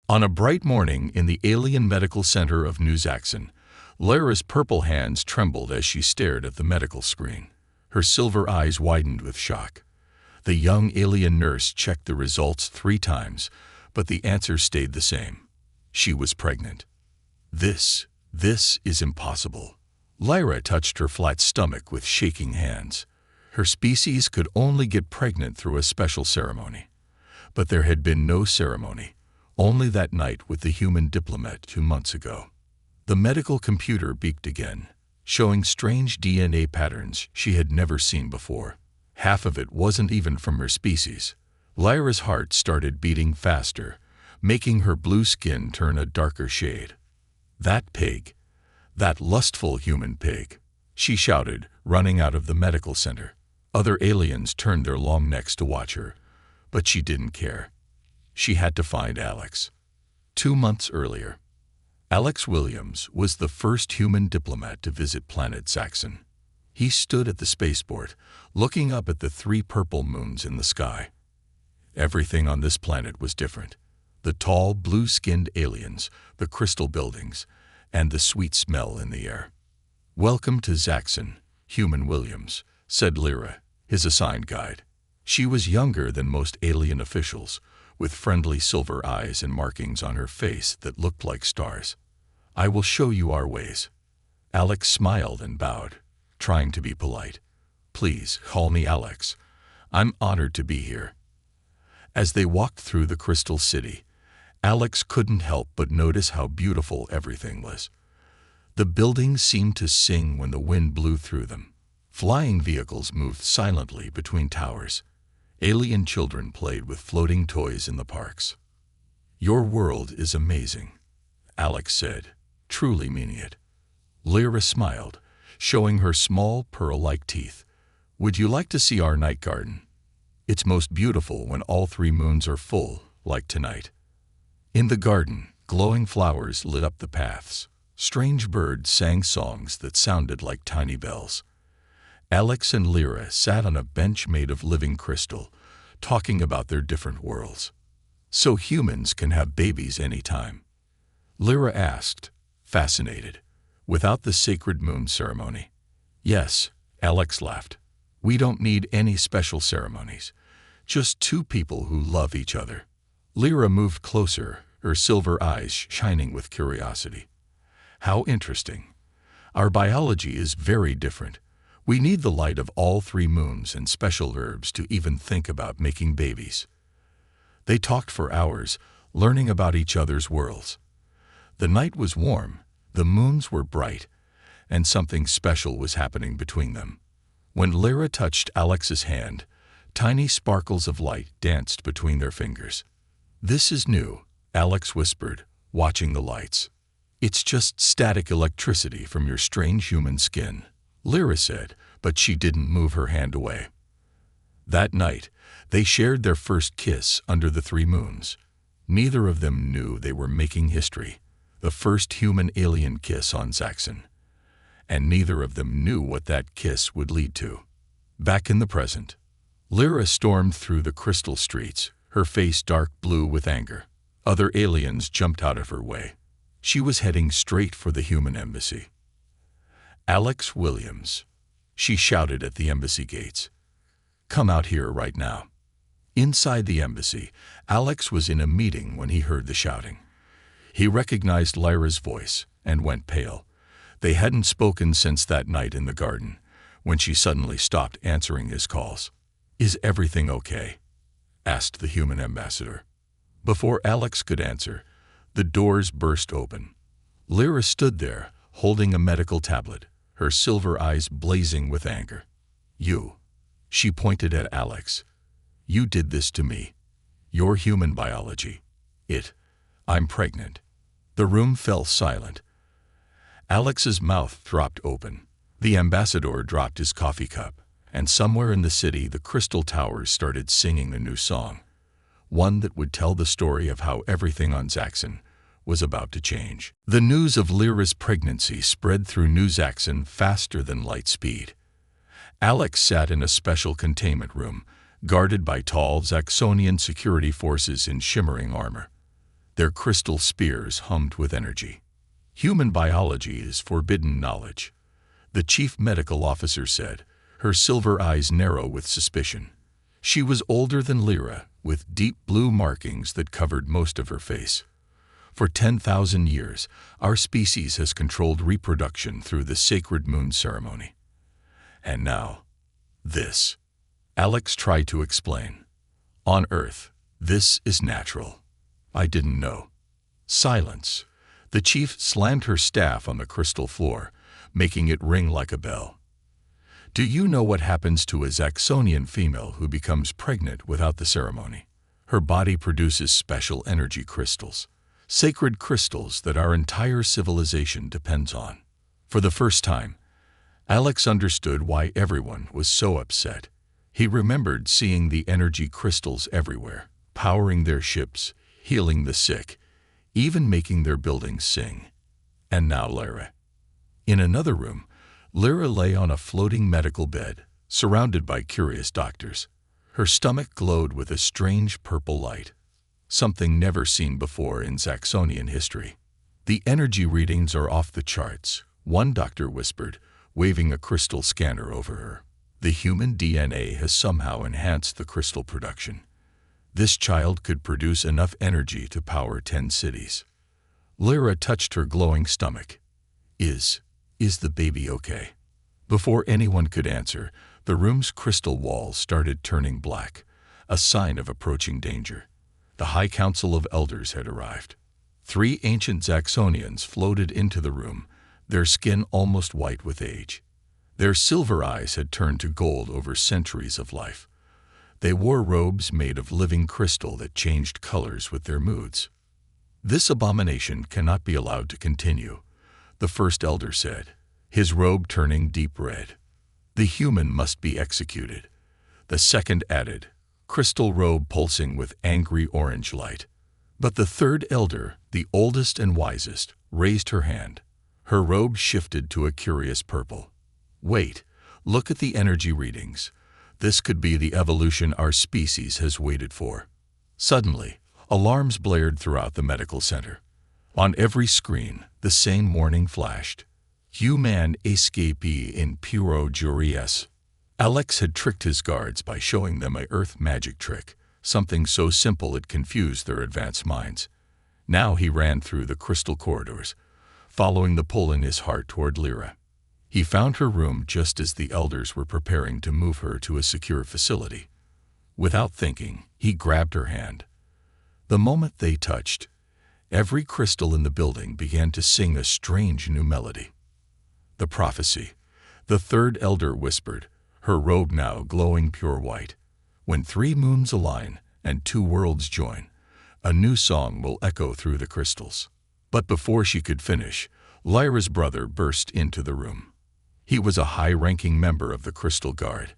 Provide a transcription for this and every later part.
On a bright morning in the alien medical center of New Zaxxon, Lyra's purple hands trembled as she stared at the medical screen. Her silver eyes widened with shock. The young alien nurse checked the results 3 times, but the answer stayed the same. She was pregnant. This is impossible. Lyra touched her flat stomach with shaking hands. Her species could only get pregnant through a special ceremony. But there had been no ceremony, only that night with the human diplomat 2 months ago. The medical computer beeped again, showing strange DNA patterns she had never seen before. Half of it wasn't even from her species. Lyra's heart started beating faster, making her blue skin turn a darker shade. That pig! That lustful human pig! She shouted, running out of the medical center. Other aliens turned their long necks to watch her, but she didn't care. She had to find Alex. 2 months earlier, Alex Williams was the first human diplomat to visit planet Zaxxon. He stood at the spaceport, looking up at the 3 purple moons in the sky. Everything on this planet was different. The tall, blue-skinned aliens, the crystal buildings, and the sweet smell in the air. "Welcome to Zaxxon, Human Williams," said Lyra, his assigned guide. She was younger than most alien officials, with friendly silver eyes and markings on her face that looked like stars. "I will show you our ways." Alex smiled and bowed, trying to be polite. "Please, call me Alex. I'm honored to be here." As they walked through the Crystal City, Alex couldn't help but notice how beautiful everything was. The buildings seemed to sing when the wind blew through them. Flying vehicles moved silently between towers. Alien children played with floating toys in the parks. "Your world is amazing," Alex said, truly meaning it. Lyra smiled, showing her small pearl-like teeth. "Would you like to see our night garden? It's most beautiful when all 3 moons are full, like tonight." In the garden, glowing flowers lit up the paths. Strange birds sang songs that sounded like tiny bells. Alex and Lyra sat on a bench made of living crystal, talking about their different worlds. "So humans can have babies anytime?" Lyra asked, fascinated. "Without the sacred moon ceremony?" "Yes," Alex laughed. "We don't need any special ceremonies. Just 2 people who love each other." Lyra moved closer, her silver eyes shining with curiosity. "How interesting. Our biology is very different. We need the light of all 3 moons and special herbs to even think about making babies." They talked for hours, learning about each other's worlds. The night was warm, the moons were bright, and something special was happening between them. When Lyra touched Alex's hand, tiny sparkles of light danced between their fingers. "This is new," Alex whispered, watching the lights. "It's just static electricity from your strange human skin," Lyra said, but she didn't move her hand away. That night, they shared their first kiss under the 3 moons. Neither of them knew they were making history, the first human-alien kiss on Zaxxon. And neither of them knew what that kiss would lead to. Back in the present, Lyra stormed through the crystal streets, her face dark blue with anger. Other aliens jumped out of her way. She was heading straight for the human embassy. "Alex Williams," she shouted at the embassy gates. "Come out here right now." Inside the embassy, Alex was in a meeting when he heard the shouting. He recognized Lyra's voice and went pale. They hadn't spoken since that night in the garden, when she suddenly stopped answering his calls. "Is everything okay?" asked the human ambassador. Before Alex could answer, the doors burst open. Lyra stood there, holding a medical tablet, her silver eyes blazing with anger. "You," she pointed at Alex. "You did this to me. Your human biology. I'm pregnant." The room fell silent. Alex's mouth dropped open. The ambassador dropped his coffee cup, and somewhere in the city the crystal towers started singing a new song, one that would tell the story of how everything on Zaxxon was about to change. The news of Lyra's pregnancy spread through New Zaxxon faster than light speed. Alex sat in a special containment room, guarded by tall Zaxxonian security forces in shimmering armor. Their crystal spears hummed with energy. "Human biology is forbidden knowledge," the chief medical officer said, her silver eyes narrow with suspicion. She was older than Lyra, with deep blue markings that covered most of her face. "For 10,000 years, our species has controlled reproduction through the sacred moon ceremony. And now, this." Alex tried to explain. "On Earth, this is natural. I didn't know." Silence. The chief slammed her staff on the crystal floor, making it ring like a bell. "Do you know what happens to a Zaxonian female who becomes pregnant without the ceremony? Her body produces special energy crystals, sacred crystals that our entire civilization depends on." For the first time, Alex understood why everyone was so upset. He remembered seeing the energy crystals everywhere, powering their ships, healing the sick, even making their buildings sing. And now Lyra. In another room, Lyra lay on a floating medical bed, surrounded by curious doctors. Her stomach glowed with a strange purple light, something never seen before in Zaxonian history. "The energy readings are off the charts," one doctor whispered, waving a crystal scanner over her. "The human DNA has somehow enhanced the crystal production. This child could produce enough energy to power 10 cities." Lyra touched her glowing stomach. Is the baby okay?" Before anyone could answer, the room's crystal walls started turning black, a sign of approaching danger. The High Council of Elders had arrived. 3 ancient Zaxonians floated into the room, their skin almost white with age. Their silver eyes had turned to gold over centuries of life. They wore robes made of living crystal that changed colors with their moods. "This abomination cannot be allowed to continue," the first elder said, his robe turning deep red. "The human must be executed," the second added, crystal robe pulsing with angry orange light. But the third elder, the oldest and wisest, raised her hand. Her robe shifted to a curious purple. "Wait, look at the energy readings. This could be the evolution our species has waited for." Suddenly, alarms blared throughout the medical center. On every screen, the same warning flashed. "Human escapee in puro juries." Alex had tricked his guards by showing them a Earth magic trick, something so simple it confused their advanced minds. Now he ran through the crystal corridors, following the pull in his heart toward Lyra. He found her room just as the elders were preparing to move her to a secure facility. Without thinking, he grabbed her hand. The moment they touched, every crystal in the building began to sing a strange new melody. "The prophecy," the third elder whispered, her robe now glowing pure white. "When 3 moons align and 2 worlds join, a new song will echo through the crystals." But before she could finish, Lyra's brother burst into the room. He was a high-ranking member of the Crystal Guard,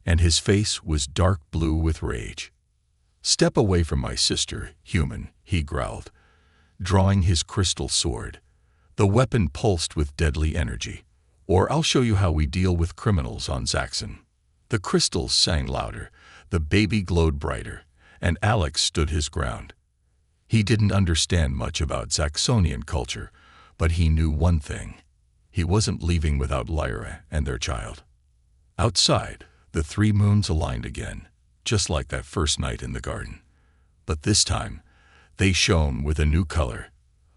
and his face was dark blue with rage. "Step away from my sister, human," he growled, drawing his crystal sword. The weapon pulsed with deadly energy. "Or I'll show you how we deal with criminals on Zaxon." The crystals sang louder, the baby glowed brighter, and Alex stood his ground. He didn't understand much about Zaxonian culture, but he knew one thing. He wasn't leaving without Lyra and their child. Outside, the 3 moons aligned again, just like that first night in the garden. But this time, they shone with a new color,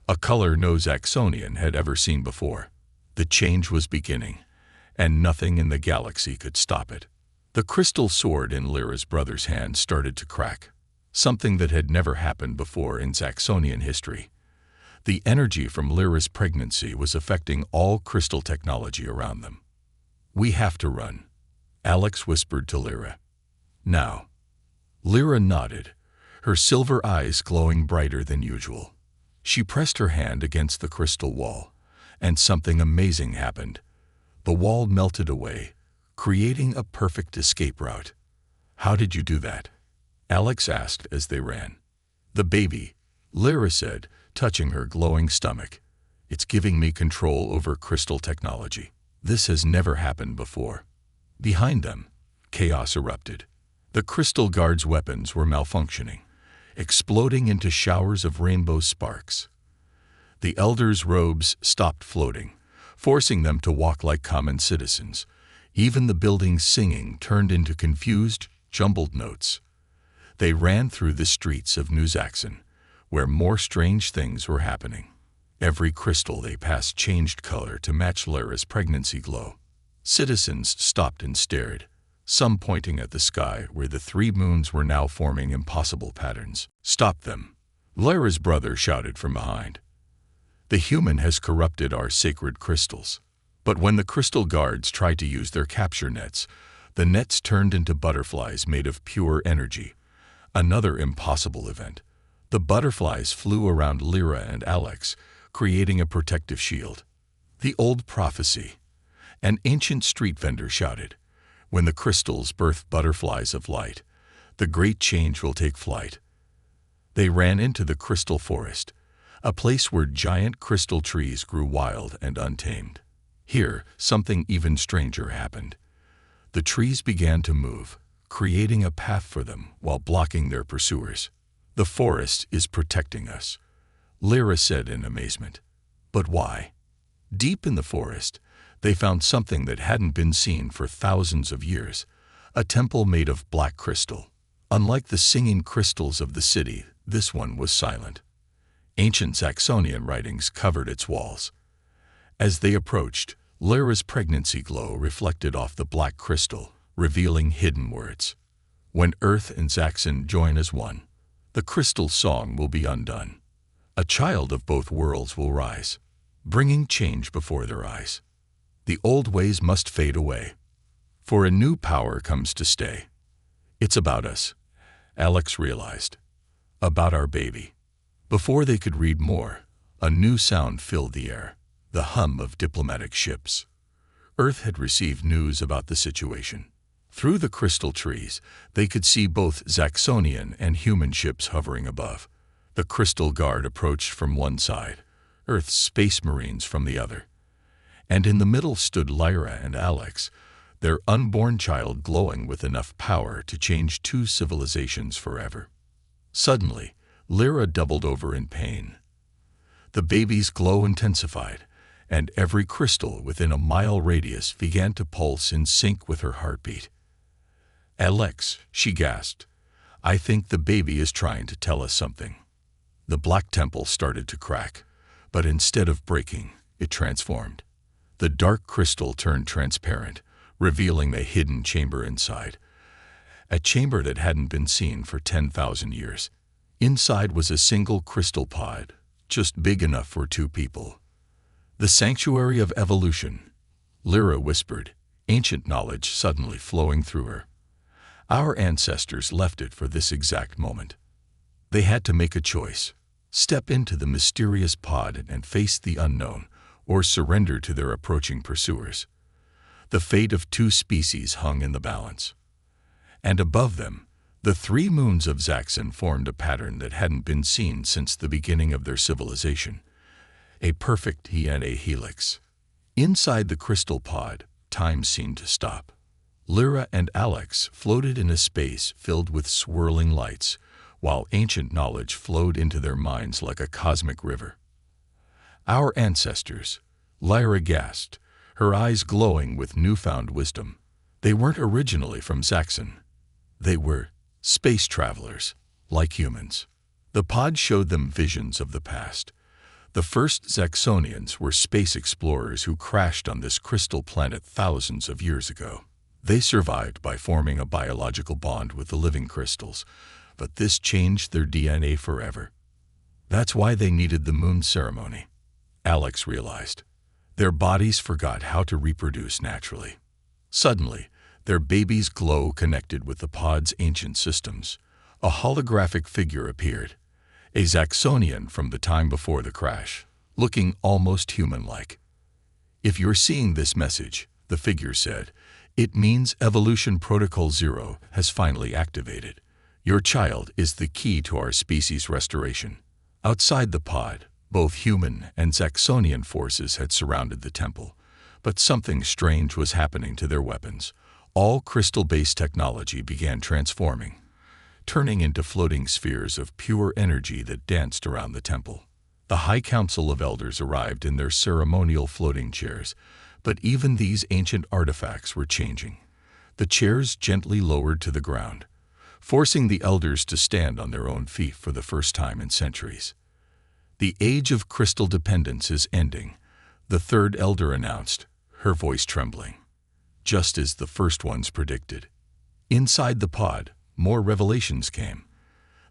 a color no Zaxonian had ever seen before. The change was beginning, and nothing in the galaxy could stop it. The crystal sword in Lyra's brother's hand started to crack, something that had never happened before in Zaxonian history. The energy from Lyra's pregnancy was affecting all crystal technology around them. "We have to run," Alex whispered to Lyra. "Now." Lyra nodded, her silver eyes glowing brighter than usual. She pressed her hand against the crystal wall, and something amazing happened. The wall melted away, creating a perfect escape route. "How did you do that?" Alex asked as they ran. "The baby," Lyra said, touching her glowing stomach. "It's giving me control over crystal technology. This has never happened before." Behind them, chaos erupted. The Crystal Guard's weapons were malfunctioning. exploding into showers of rainbow sparks. The elders' robes stopped floating, forcing them to walk like common citizens. Even the building's singing turned into confused, jumbled notes. They ran through the streets of New Zaxxon, where more strange things were happening. Every crystal they passed changed color to match Lyra's pregnancy glow. Citizens stopped and stared, some pointing at the sky where the three moons were now forming impossible patterns. "Stop them!" Lyra's brother shouted from behind. "The human has corrupted our sacred crystals." But when the crystal guards tried to use their capture nets, the nets turned into butterflies made of pure energy. Another impossible event. The butterflies flew around Lyra and Alex, creating a protective shield. The old prophecy. An ancient street vendor shouted, "When the crystals birth butterflies of light, the great change will take flight." They ran into the crystal forest, a place where giant crystal trees grew wild and untamed. Here, something even stranger happened. The trees began to move, creating a path for them while blocking their pursuers. "The forest is protecting us," Lyra said in amazement. But why? Deep in the forest, they found something that hadn't been seen for thousands of years, a temple made of black crystal. Unlike the singing crystals of the city, this one was silent. Ancient Zaxxonian writings covered its walls. As they approached, Lyra's pregnancy glow reflected off the black crystal, revealing hidden words. "When Earth and Zaxxon join as one, the crystal song will be undone. A child of both worlds will rise, bringing change before their eyes. The old ways must fade away, for a new power comes to stay." "It's about us," Alex realized. "About our baby." Before they could read more, a new sound filled the air, the hum of diplomatic ships. Earth had received news about the situation. Through the crystal trees, they could see both Zaxxonian and human ships hovering above. The Crystal Guard approached from one side, Earth's space marines from the other. And in the middle stood Lyra and Alex, their unborn child glowing with enough power to change two civilizations forever. Suddenly, Lyra doubled over in pain. The baby's glow intensified, and every crystal within a mile radius began to pulse in sync with her heartbeat. "Alex," she gasped, "I think the baby is trying to tell us something." The black temple started to crack, but instead of breaking, it transformed. The dark crystal turned transparent, revealing a hidden chamber inside. A chamber that hadn't been seen for 10,000 years. Inside was a single crystal pod, just big enough for two people. "The sanctuary of evolution," Lyra whispered, ancient knowledge suddenly flowing through her. "Our ancestors left it for this exact moment. They had to make a choice: step into the mysterious pod and face the unknown, or surrender to their approaching pursuers. The fate of two species hung in the balance. And above them, the three moons of Zaxxon formed a pattern that hadn't been seen since the beginning of their civilization. A perfect DNA helix. Inside the crystal pod, time seemed to stop. Lyra and Alex floated in a space filled with swirling lights, while ancient knowledge flowed into their minds like a cosmic river. "Our ancestors," Lyra gasped, her eyes glowing with newfound wisdom. "They weren't originally from Zaxxon. They were space travelers, like humans." The pod showed them visions of the past. The first Zaxxonians were space explorers who crashed on this crystal planet thousands of years ago. They survived by forming a biological bond with the living crystals, but this changed their DNA forever. That's why they needed the moon ceremony, Alex realized. Their bodies forgot how to reproduce naturally. Suddenly, their baby's glow connected with the pod's ancient systems. A holographic figure appeared, a Zaxxonian from the time before the crash, looking almost human-like. "If you're seeing this message," the figure said, "it means Evolution Protocol 0 has finally activated. Your child is the key to our species' restoration." Outside the pod, both human and Zaxxonian forces had surrounded the temple, but something strange was happening to their weapons. All crystal-based technology began transforming. turning into floating spheres of pure energy that danced around the temple. The High Council of Elders arrived in their ceremonial floating chairs, but even these ancient artifacts were changing. The chairs gently lowered to the ground, forcing the elders to stand on their own feet for the first time in centuries. "The age of crystal dependence is ending," the third elder announced, her voice trembling, just as the first ones predicted. Inside the pod, more revelations came.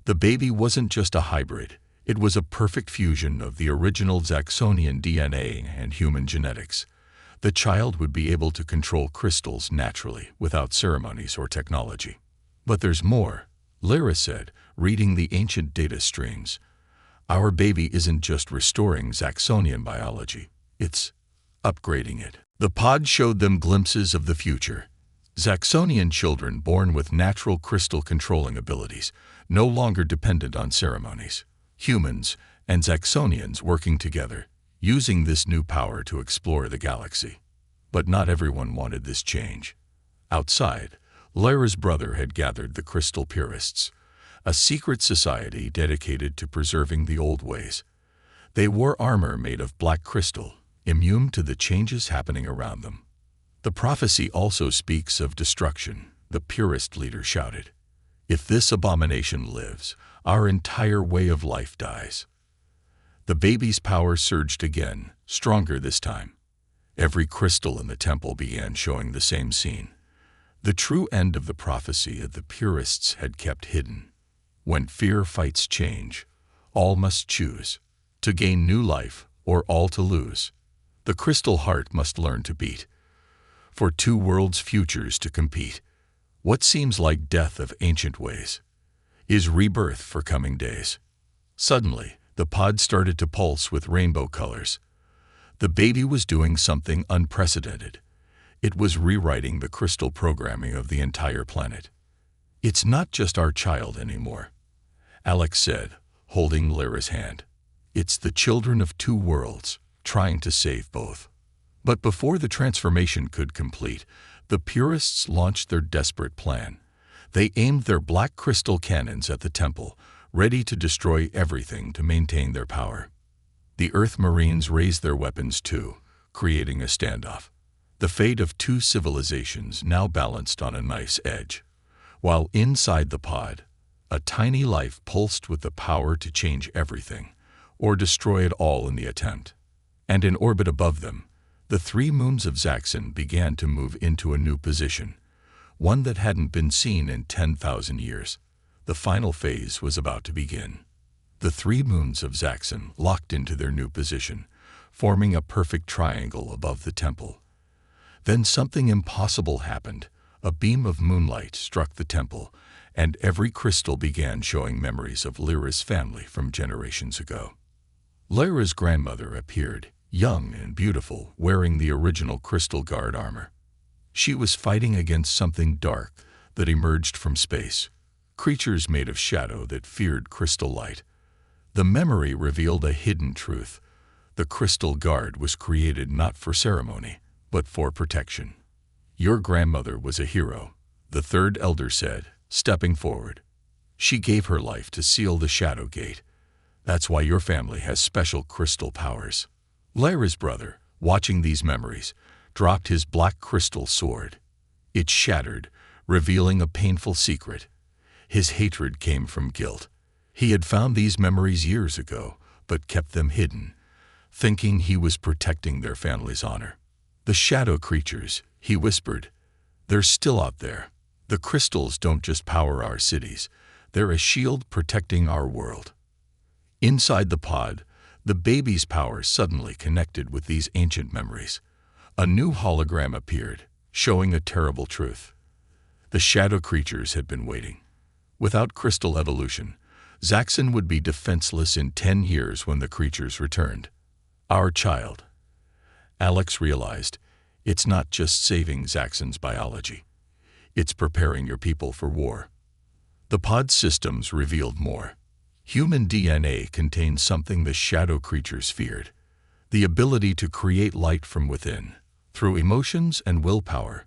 The baby wasn't just a hybrid, it was a perfect fusion of the original Zaxonian DNA and human genetics. The child would be able to control crystals naturally, without ceremonies or technology. "But there's more," Lyra said, reading the ancient data streams. "Our baby isn't just restoring Zaxonian biology, it's upgrading it." The pod showed them glimpses of the future. Zaxonian children born with natural crystal controlling abilities, no longer dependent on ceremonies. Humans and Zaxonians working together, using this new power to explore the galaxy. But not everyone wanted this change. Outside, Lyra's brother had gathered the Crystal Purists, a secret society dedicated to preserving the old ways. They wore armor made of black crystal, immune to the changes happening around them. "The prophecy also speaks of destruction," the Purist leader shouted. "If this abomination lives, our entire way of life dies." The baby's power surged again, stronger this time. Every crystal in the temple began showing the same scene. The true end of the prophecy of the Purists had kept hidden. When fear fights change, all must choose, to gain new life or all to lose. The crystal heart must learn to beat. For two worlds' futures to compete, what seems like death of ancient ways is rebirth for coming days. Suddenly, the pod started to pulse with rainbow colors. The baby was doing something unprecedented. It was rewriting the crystal programming of the entire planet. "It's not just our child anymore," Alex said, holding Lyra's hand. "It's the children of two worlds, trying to save both." But before the transformation could complete, the Purists launched their desperate plan. They aimed their black crystal cannons at the temple, ready to destroy everything to maintain their power. The Earth Marines raised their weapons too, creating a standoff. The fate of two civilizations now balanced on a knife's edge. While inside the pod, a tiny life pulsed with the power to change everything, or destroy it all in the attempt. And in orbit above them, the three moons of Zaxxon began to move into a new position, one that hadn't been seen in 10,000 years. The final phase was about to begin. The three moons of Zaxxon locked into their new position, forming a perfect triangle above the temple. Then something impossible happened. A beam of moonlight struck the temple, and every crystal began showing memories of Lyra's family from generations ago. Lyra's grandmother appeared, young and beautiful, wearing the original Crystal Guard armor. She was fighting against something dark that emerged from space, creatures made of shadow that feared crystal light. The memory revealed a hidden truth. The Crystal Guard was created not for ceremony, but for protection. "Your grandmother was a hero," the third elder said, stepping forward. "She gave her life to seal the Shadow Gate. That's why your family has special crystal powers." Lyra's brother, watching these memories, dropped his black crystal sword. It shattered, revealing a painful secret. His hatred came from guilt. He had found these memories years ago, but kept them hidden, thinking he was protecting their family's honor. "The shadow creatures," he whispered, "they're still out there. The crystals don't just power our cities, they're a shield protecting our world." Inside the pod, the baby's power suddenly connected with these ancient memories. A new hologram appeared, showing a terrible truth. The shadow creatures had been waiting. Without crystal evolution, Zaxxon would be defenseless in 10 years when the creatures returned. "Our child," Alex realized, "it's not just saving Zaxxon's biology. It's preparing your people for war." The pod systems revealed more. Human DNA contained something the shadow creatures feared: the ability to create light from within, through emotions and willpower.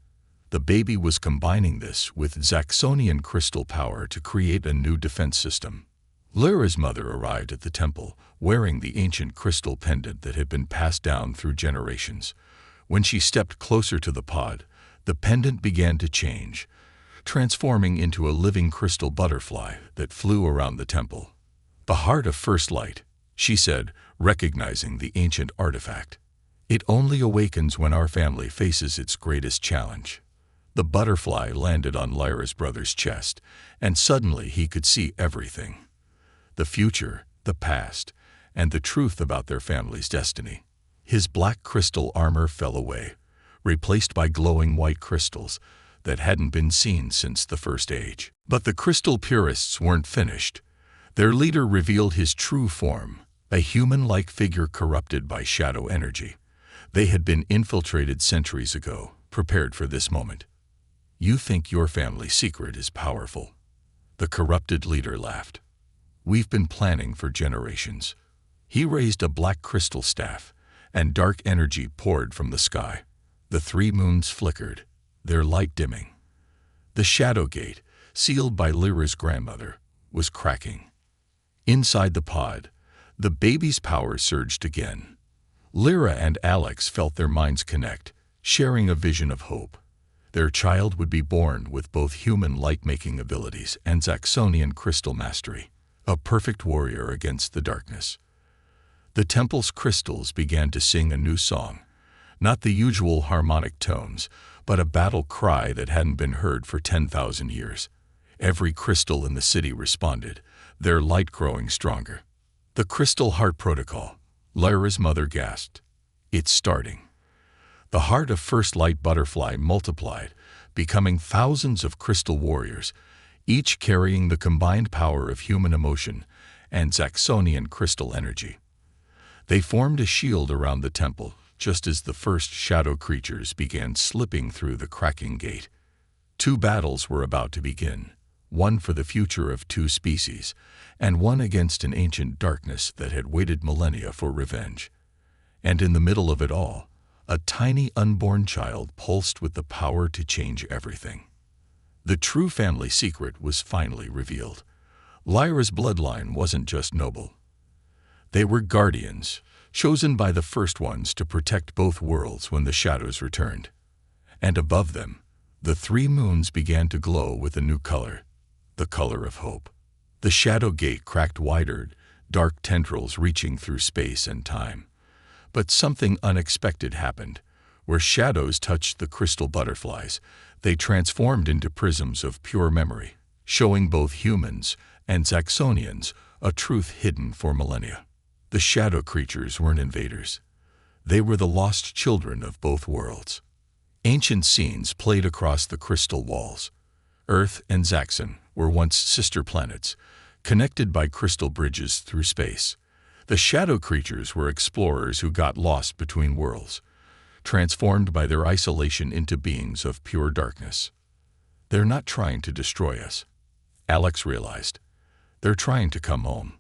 The baby was combining this with Zaxonian crystal power to create a new defense system. Lyra's mother arrived at the temple, wearing the ancient crystal pendant that had been passed down through generations. When she stepped closer to the pod, the pendant began to change, transforming into a living crystal butterfly that flew around the temple. "The heart of first light," she said, recognizing the ancient artifact. "It only awakens when our family faces its greatest challenge." The butterfly landed on Lyra's brother's chest, and suddenly he could see everything. The future, the past, and the truth about their family's destiny. His black crystal armor fell away, replaced by glowing white crystals that hadn't been seen since the First Age. But the crystal purists weren't finished. Their leader revealed his true form, a human-like figure corrupted by shadow energy. They had been infiltrated centuries ago, prepared for this moment. "You think your family's secret is powerful?" The corrupted leader laughed. "We've been planning for generations." He raised a black crystal staff, and dark energy poured from the sky. The three moons flickered, their light dimming. The shadow gate, sealed by Lyra's grandmother, was cracking. Inside the pod, the baby's power surged again. Lyra and Alex felt their minds connect, sharing a vision of hope. Their child would be born with both human light-making abilities and Zaxonian crystal mastery, a perfect warrior against the darkness. The temple's crystals began to sing a new song, not the usual harmonic tones, but a battle cry that hadn't been heard for 10,000 years. Every crystal in the city responded, their light growing stronger. "The Crystal Heart Protocol," Lyra's mother gasped. "It's starting." The heart of First Light Butterfly multiplied, becoming thousands of crystal warriors, each carrying the combined power of human emotion and Zaxonian crystal energy. They formed a shield around the temple, just as the first shadow creatures began slipping through the cracking gate. Two battles were about to begin, one for the future of two species, and one against an ancient darkness that had waited millennia for revenge. And in the middle of it all, a tiny unborn child pulsed with the power to change everything. The true family secret was finally revealed. Lyra's bloodline wasn't just noble. They were guardians, chosen by the first ones to protect both worlds when the shadows returned. And above them, the three moons began to glow with a new color, the color of hope. The shadow gate cracked wider, dark tendrils reaching through space and time. But something unexpected happened. Where shadows touched the crystal butterflies, they transformed into prisms of pure memory, showing both humans and Zaxonians a truth hidden for millennia. The shadow creatures weren't invaders. They were the lost children of both worlds. Ancient scenes played across the crystal walls. Earth and Zaxon were once sister planets, connected by crystal bridges through space. The shadow creatures were explorers who got lost between worlds, transformed by their isolation into beings of pure darkness. "They're not trying to destroy us," Alex realized. "They're trying to come home."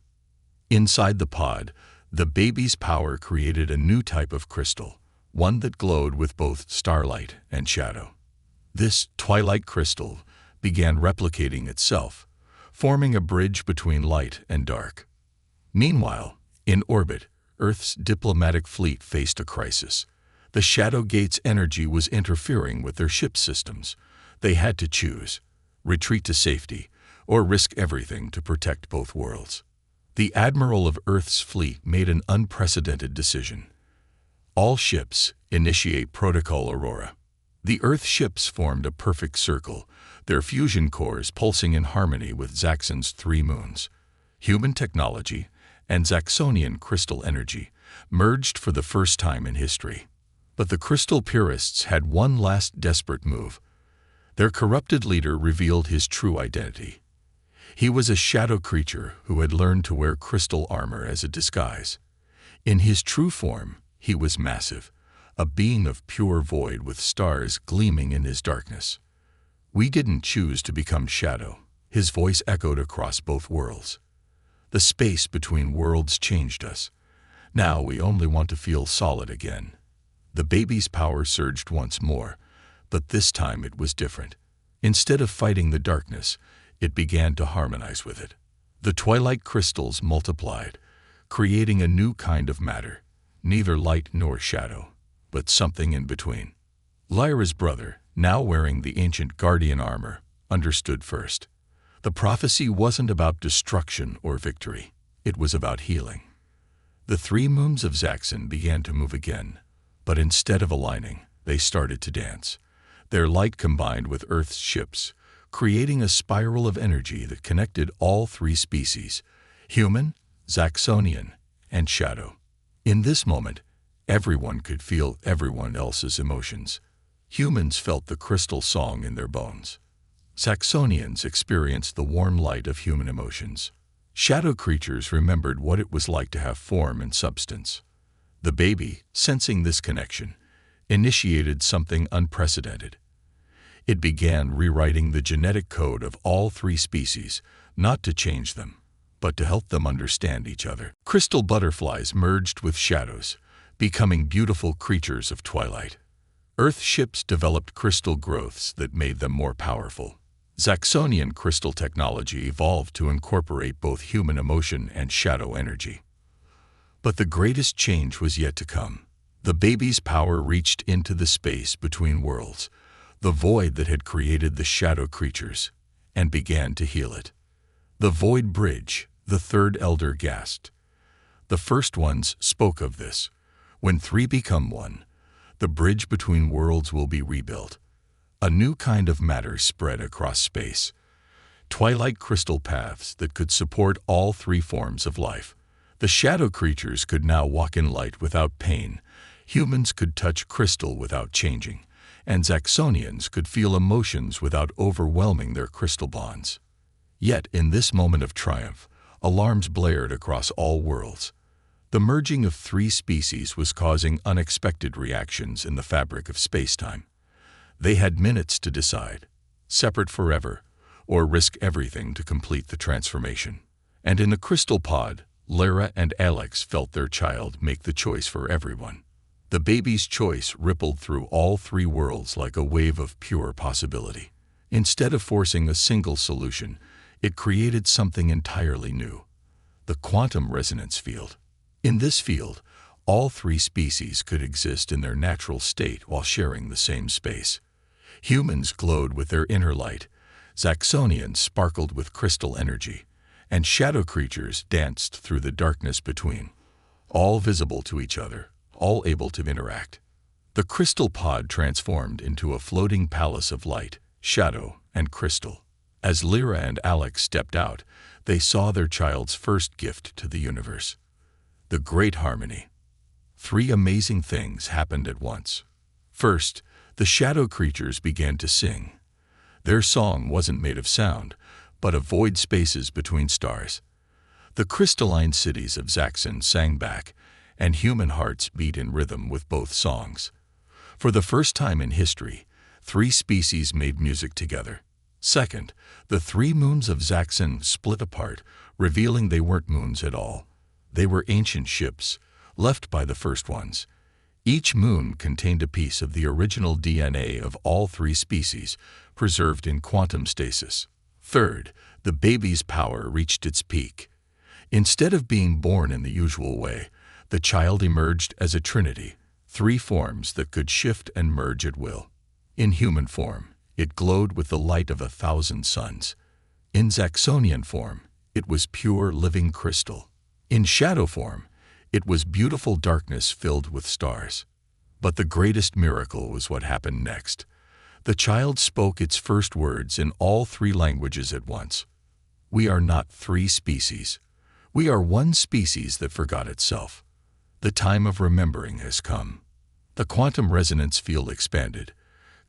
Inside the pod, the baby's power created a new type of crystal, one that glowed with both starlight and shadow. This twilight crystal began replicating itself, forming a bridge between light and dark. Meanwhile, in orbit, Earth's diplomatic fleet faced a crisis. The Shadow Gate's energy was interfering with their ship systems. They had to choose: retreat to safety, or risk everything to protect both worlds. The Admiral of Earth's fleet made an unprecedented decision. "All ships initiate Protocol Aurora." The Earth ships formed a perfect circle, their fusion cores pulsing in harmony with Zaxon's three moons. Human technology and Zaxonian crystal energy merged for the first time in history. But the crystal purists had one last desperate move. Their corrupted leader revealed his true identity. He was a shadow creature who had learned to wear crystal armor as a disguise. In his true form, he was massive, a being of pure void with stars gleaming in his darkness. "We didn't choose to become shadow," his voice echoed across both worlds. "The space between worlds changed us. Now we only want to feel solid again." The baby's power surged once more, But this time it was different. Instead of fighting the darkness, it began to harmonize with it. The twilight crystals multiplied, creating a new kind of matter, neither light nor shadow, but something in between. Lyra's brother, now wearing the ancient guardian armor, understood first. The prophecy wasn't about destruction or victory. It was about healing. The three moons of Zaxxon began to move again, but instead of aligning, they started to dance. Their light combined with Earth's ships, creating a spiral of energy that connected all three species: human, Zaxxonian, and shadow. In this moment, everyone could feel everyone else's emotions. Humans felt the crystal song in their bones. Zaxxonians experienced the warm light of human emotions. Shadow creatures remembered what it was like to have form and substance. The baby, sensing this connection, initiated something unprecedented. It began rewriting the genetic code of all three species, not to change them, but to help them understand each other. Crystal butterflies merged with shadows, becoming beautiful creatures of twilight. Earth ships developed crystal growths that made them more powerful. Zaxxonian crystal technology evolved to incorporate both human emotion and shadow energy. But the greatest change was yet to come. The baby's power reached into the space between worlds, the void that had created the shadow creatures, and began to heal it. The void bridge, the third elder gasped. The first ones spoke of this. When three become one, the bridge between worlds will be rebuilt. A new kind of matter spread across space. Twilight crystal paths that could support all three forms of life. The shadow creatures could now walk in light without pain. Humans could touch crystal without changing. And Zaxxonians could feel emotions without overwhelming their crystal bonds. Yet, in this moment of triumph, alarms blared across all worlds. The merging of three species was causing unexpected reactions in the fabric of space-time. They had minutes to decide, separate forever, or risk everything to complete the transformation. And in the crystal pod, Lyra and Alex felt their child make the choice for everyone. The baby's choice rippled through all three worlds like a wave of pure possibility. Instead of forcing a single solution, it created something entirely new: the quantum resonance field. In this field, all three species could exist in their natural state while sharing the same space. Humans glowed with their inner light, Zaxxonians sparkled with crystal energy, and shadow creatures danced through the darkness between, all visible to each other, all able to interact. The crystal pod transformed into a floating palace of light, shadow, and crystal. As Lyra and Alex stepped out, they saw their child's first gift to the universe: the great harmony. Three amazing things happened at once. First, the shadow creatures began to sing. Their song wasn't made of sound, but of void spaces between stars. The crystalline cities of Zaxxon sang back, and human hearts beat in rhythm with both songs. For the first time in history, three species made music together. Second, the three moons of Zaxxon split apart, revealing they weren't moons at all. They were ancient ships, left by the first ones. Each moon contained a piece of the original DNA of all three species, preserved in quantum stasis. Third, the baby's power reached its peak. Instead of being born in the usual way, the child emerged as a trinity, three forms that could shift and merge at will. In human form, it glowed with the light of 1,000 suns. In Zaxxonian form, it was pure living crystal. In shadow form, it was beautiful darkness filled with stars. But the greatest miracle was what happened next. The child spoke its first words in all three languages at once. We are not three species. We are one species that forgot itself. The time of remembering has come. The quantum resonance field expanded,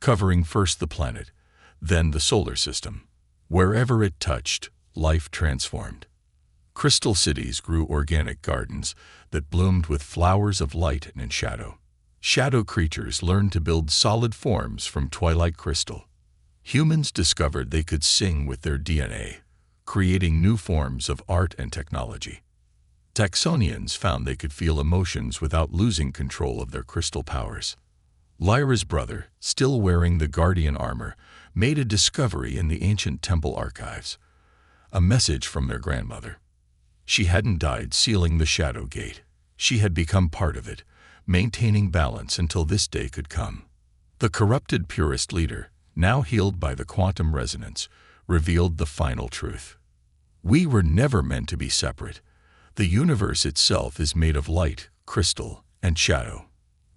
covering first the planet, then the solar system. Wherever it touched, life transformed. Crystal cities grew organic gardens that bloomed with flowers of light and shadow. Shadow creatures learned to build solid forms from twilight crystal. Humans discovered they could sing with their DNA, creating new forms of art and technology. Zaxxonians found they could feel emotions without losing control of their crystal powers. Lyra's brother, still wearing the guardian armor, made a discovery in the ancient temple archives. A message from their grandmother. She hadn't died sealing the Shadow Gate. She had become part of it, maintaining balance until this day could come. The corrupted purist leader, now healed by the quantum resonance, revealed the final truth. We were never meant to be separate. The universe itself is made of light, crystal, and shadow.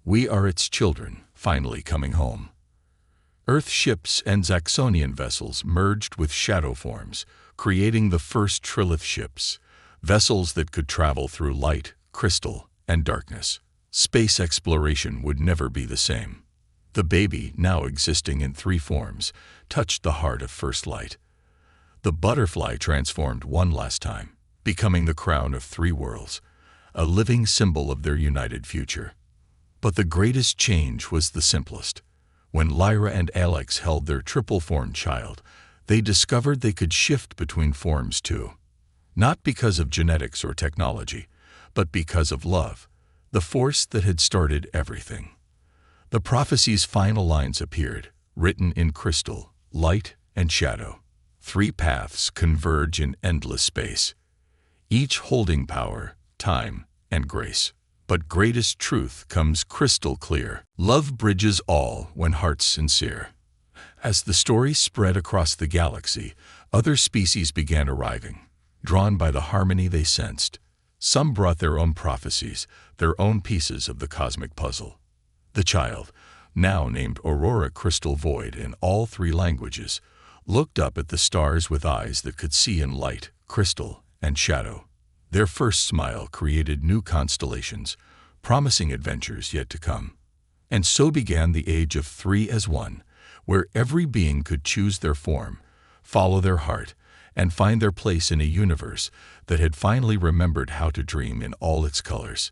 We are its children, finally coming home. Earth ships and Zaxonian vessels merged with shadow forms, creating the first Trilith ships, vessels that could travel through light, crystal, and darkness. Space exploration would never be the same. The baby, now existing in 3 forms, touched the heart of First Light. The butterfly transformed one last time, becoming the crown of 3 worlds, a living symbol of their united future. But the greatest change was the simplest. When Lyra and Alex held their triple-formed child, they discovered they could shift between forms too. Not because of genetics or technology, but because of love, the force that had started everything. The prophecy's final lines appeared, written in crystal, light, and shadow. 3 paths converge in endless space, each holding power, time, and grace. But greatest truth comes crystal clear. Love bridges all when hearts sincere. As the story spread across the galaxy, other species began arriving, drawn by the harmony they sensed. Some brought their own prophecies, their own pieces of the cosmic puzzle. The child, now named Aurora Crystal Void in all 3 languages, looked up at the stars with eyes that could see in light, crystal, and shadow. Their first smile created new constellations, promising adventures yet to come. And so began the age of 3 as 1, where every being could choose their form, follow their heart, and find their place in a universe that had finally remembered how to dream in all its colors.